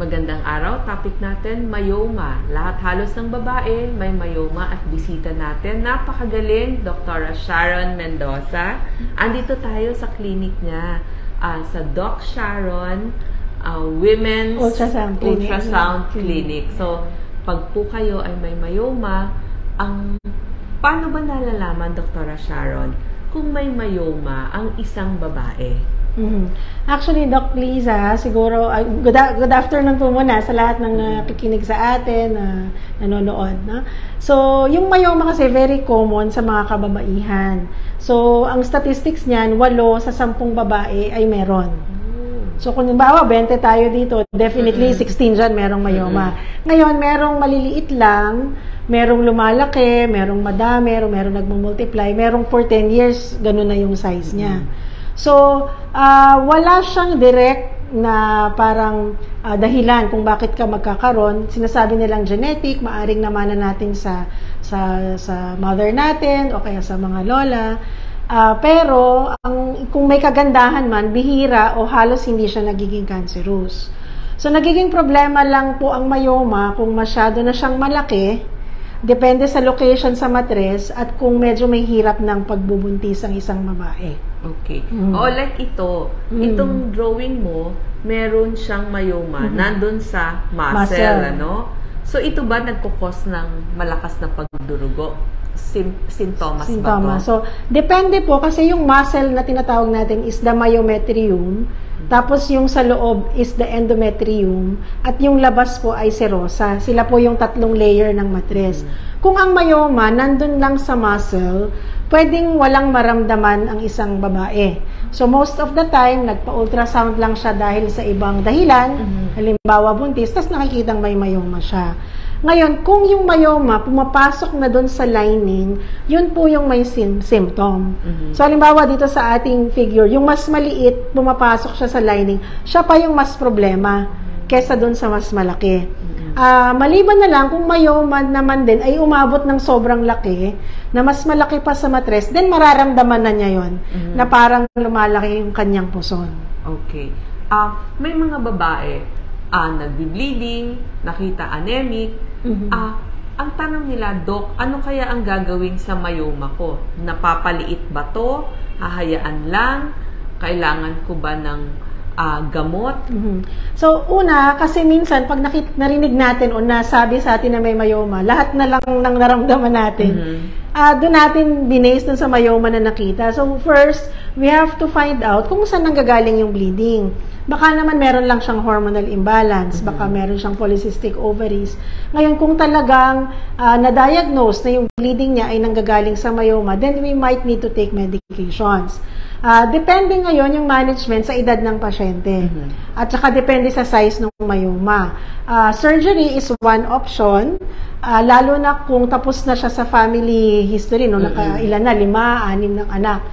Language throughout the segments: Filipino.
Magandang araw. Topic natin, myoma. Lahat halos ng babae may myoma at bisita natin. Napakagaling, Dr. Sharon Mendoza. Andito tayo sa clinic niya, sa Doc Sharon Women's Ultrasound Clinic. So, pag po kayo ay may myoma, paano ba nalalaman, Dr. Sharon, kung may myoma ang isang babae? Actually, Doc Liza, siguro, good afternoon po muna sa lahat ng nakikinig sa atin, nanonood. No? So, yung myoma kasi very common sa mga kababaihan. So, ang statistics niyan, 8 sa 10 babae ay meron. So, kung bawa, 20 tayo dito, definitely 16 dyan merong myoma. Ngayon, merong maliliit lang, merong lumalaki, merong madami, merong nagmumultiply, merong for 10 years, ganun na yung size niya. So, wala siyang direct na parang dahilan kung bakit ka magkakaroon. Sinasabi nilang genetic, maaring namanan natin sa mother natin o kaya sa mga lola. Pero, kung may kagandahan man, bihira o halos hindi siya nagiging cancerous. So, nagiging problema lang po ang myoma kung masyado na siyang malaki, depende sa location sa matres at kung medyo may hirap ng pagbubuntis ang isang babae. Okay. O, like itong drawing mo, meron siyang myoma, nandun sa muscle, ano? So, ito ba nagkukos ng malakas na pagdurugo? Sintomas ba to? So, depende po kasi yung muscle na tinatawag natin is the myometrium, tapos yung sa loob is the endometrium, at yung labas po ay serosa. Sila po yung 3 layer ng matres. Kung ang myoma nandun lang sa muscle, pwedeng walang maramdaman ang isang babae. So, most of the time, nagpa-ultrasound lang siya dahil sa ibang dahilan, halimbawa buntis, tas nakikitang may myoma siya. Ngayon, kung yung myoma pumapasok na doon sa lining, yun po yung may symptom. So, halimbawa dito sa ating figure, yung mas maliit, pumapasok siya sa lining, siya pa yung mas problema kesa doon sa mas malaki. Maliban na lang kung myoma naman din ay umabot ng sobrang laki, na mas malaki pa sa matres, then mararamdaman na niya yon na parang lumalaki yung kanyang puson. Okay. May mga babae, nagbi-bleeding, nakita anemic. Ang tanong nila, Doc, ano kaya ang gagawin sa myoma ko? Napapaliit ba to? Hahayaan lang? Kailangan ko ba ng gamot? So, una, kasi minsan, pag narinig natin o nasabi sa atin na may myoma, lahat na lang ng naramdaman natin, doon natin binase dun sa myoma na nakita. So, first, we have to find out kung saan nanggagaling yung bleeding. Baka naman meron lang siyang hormonal imbalance, baka meron siyang polycystic ovaries. Ngayon, kung talagang na-diagnose na yung bleeding niya ay nanggagaling sa myoma, then we might need to take medications. Depende ngayon yung management sa edad ng pasyente. At saka depende sa size ng myoma. Surgery is one option, lalo na kung tapos na siya sa family history, no, ilan na, 5, 6 ng anak.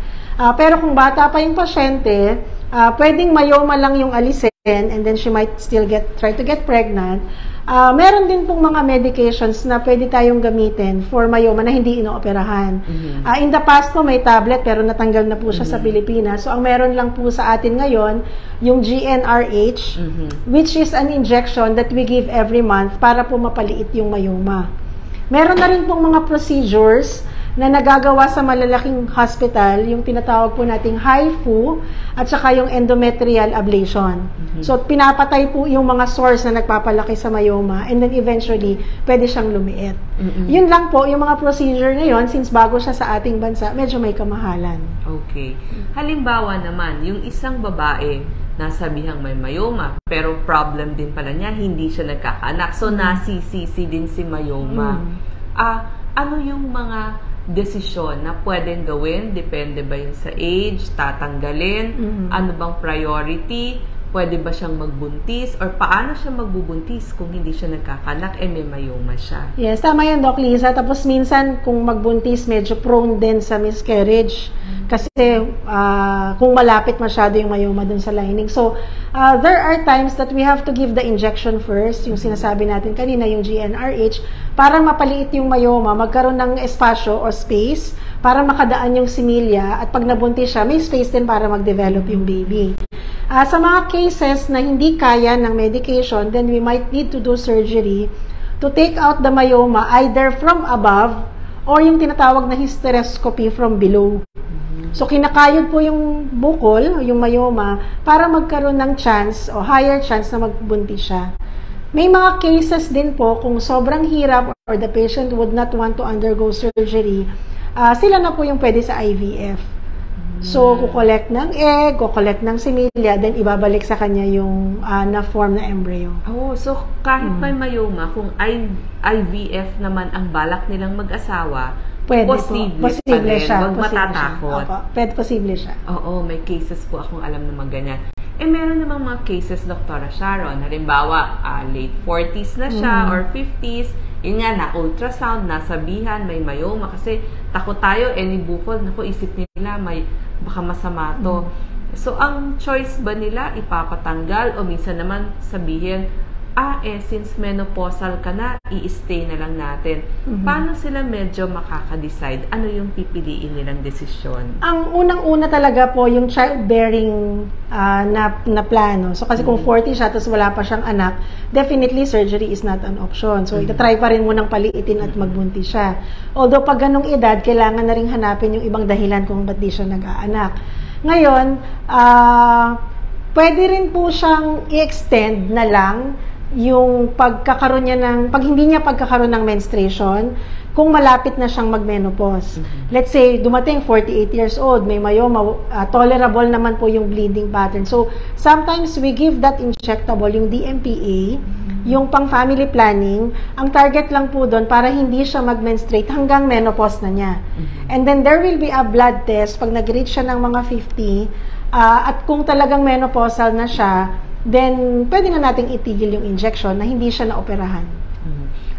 Pero kung bata pa yung pasyente, pwedeng myoma lang yung alisin and then she might still try to get pregnant. Meron din pong mga medications na pwede tayong gamitin for myoma na hindi inooperahan. In the past po may tablet pero natanggal na po siya sa Pilipinas. So ang meron lang po sa atin ngayon yung GnRH, which is an injection that we give every month para po mapaliit yung myoma. Meron na rin pong mga procedures na nagagawa sa malalaking hospital, yung tinatawag po nating HIFU at saka yung endometrial ablation. So, pinapatay po yung mga source na nagpapalaki sa myoma and then eventually, pwede siyang lumiit. Yun lang po, yung mga procedure na yun, since bago siya sa ating bansa, medyo may kamahalan. Okay. Halimbawa naman, yung isang babae, nasabihang may myoma, pero problem din pala niya, hindi siya nagkakaanak. So, nasisisi din si myoma. Ano yung mga desisyon na pwedeng gawin? Depende ba yun sa age? Tatanggalin? Ano bang priority? Pwede ba siyang magbuntis? Or paano siya magbubuntis kung hindi siya nagkakanak may myoma siya? Yes, tama yan, Doc Liza. Tapos minsan, kung magbuntis, medyo prone din sa miscarriage. Kasi kung malapit masyado yung myoma dun sa lining. So, there are times that we have to give the injection first, yung sinasabi natin kanina, yung GnRH, para mapaliit yung myoma, magkaroon ng espasyo or space para makadaan yung similya at pag nabuntis siya, may space din para mag-develop yung baby. Sa mga cases na hindi kaya ng medication, then we might need to do surgery to take out the myoma either from above or yung tinatawag na hysteroscopy from below. So, kinakayod po yung bukol, yung myoma, para magkaroon ng chance o higher chance na magbuntis siya. May mga cases din po kung sobrang hirap or the patient would not want to undergo surgery, sila na po yung pwede sa IVF. So, kukolect ng egg, kukolect ng similya, then ibabalik sa kanya yung na-form na embryo. Oh, so kahit may myoma, kung IVF naman ang balak nilang mag-asawa, posible pa rin. Siya. Huwag matatakot. Posible siya. Oo, may cases po akong alam na ganyan. Meron namang mga cases, Dr. Sharon, halimbawa, late 40s na siya or 50s, yun nga, na-ultrasound, nasabihan, may myoma, kasi takot tayo, any bukol, naku, isip nila, baka masama to. So, ang choice ba nila, ipapatanggal, o minsan naman sabihin, since menopausal ka na, i-stay na lang natin. Paano sila medyo makaka-decide? Ano yung pipiliin nilang desisyon? Ang unang-una talaga po, yung childbearing na plano. So, kasi kung 40 siya, tapos wala pa siyang anak, definitely surgery is not an option. So, itatry pa rin munang paliitin at magbuntis siya. Although, pag ganong edad, kailangan na rin hanapin yung ibang dahilan kung ba't di siya nag-aanak. Ngayon, pwede rin po siyang i-extend na lang yung pag hindi niya pagkakaroon ng menstruation, kung malapit na siyang mag-menopause. Let's say, dumating 48 years old, may myoma, tolerable naman po yung bleeding pattern. So, sometimes we give that injectable, yung DMPA, yung pang-family planning, ang target lang po doon para hindi siya mag-menstruate hanggang menopause na niya. And then, there will be a blood test pag nag-reach siya ng mga 50, at kung talagang menopausal na siya, then pwede na nating itigil yung injection na hindi siya naoperahan.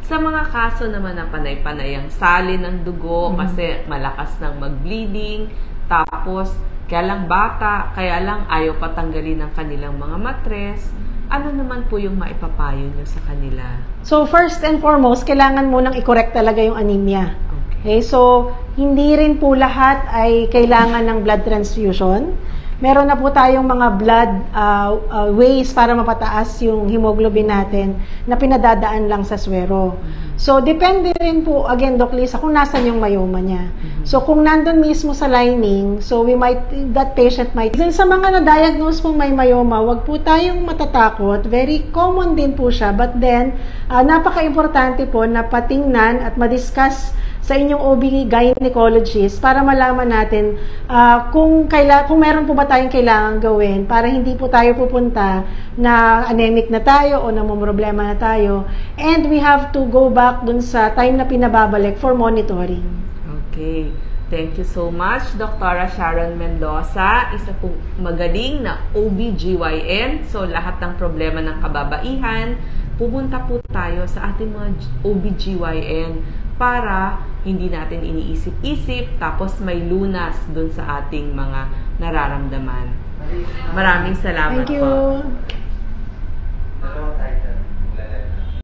Sa mga kaso naman na panay-panay ang sali ng dugo kasi malakas ng mag-bleeding, tapos kaya lang bata, kaya lang ayaw patanggalin ng kanilang mga matres, ano naman po yung maipapayo nyo sa kanila? So first and foremost, kailangan munang i-correct talaga yung anemia. Okay, so hindi rin po lahat ay kailangan ng blood transfusion. Meron na po tayong mga blood ways para mapataas yung hemoglobin natin na pinadadaan lang sa swero. So, depende rin po, again, Doc Lisa, kung nasan yung myoma niya. So, kung nandun mismo sa lining, so that patient might... Then, sa mga na-diagnose pong may myoma, wag po tayong matatakot. Very common din po siya. But then, napaka-importante po na patingnan at madiscuss sa inyong OB-gynecologist para malaman natin kung meron po ba tayong kailangan gawin para hindi po tayo pupunta na anemic na tayo o namumroblema na tayo. And we have to go back dun sa time na pinababalik for monitoring. Okay. Thank you so much, Dr. Sharon Mendoza. Isa pong magaling na OB-GYN. So, lahat ng problema ng kababaihan, pupunta po tayo sa ating mga OB-GYN para hindi natin iniisip-isip, tapos may lunas dun sa ating mga nararamdaman. Maraming salamat po. Thank you.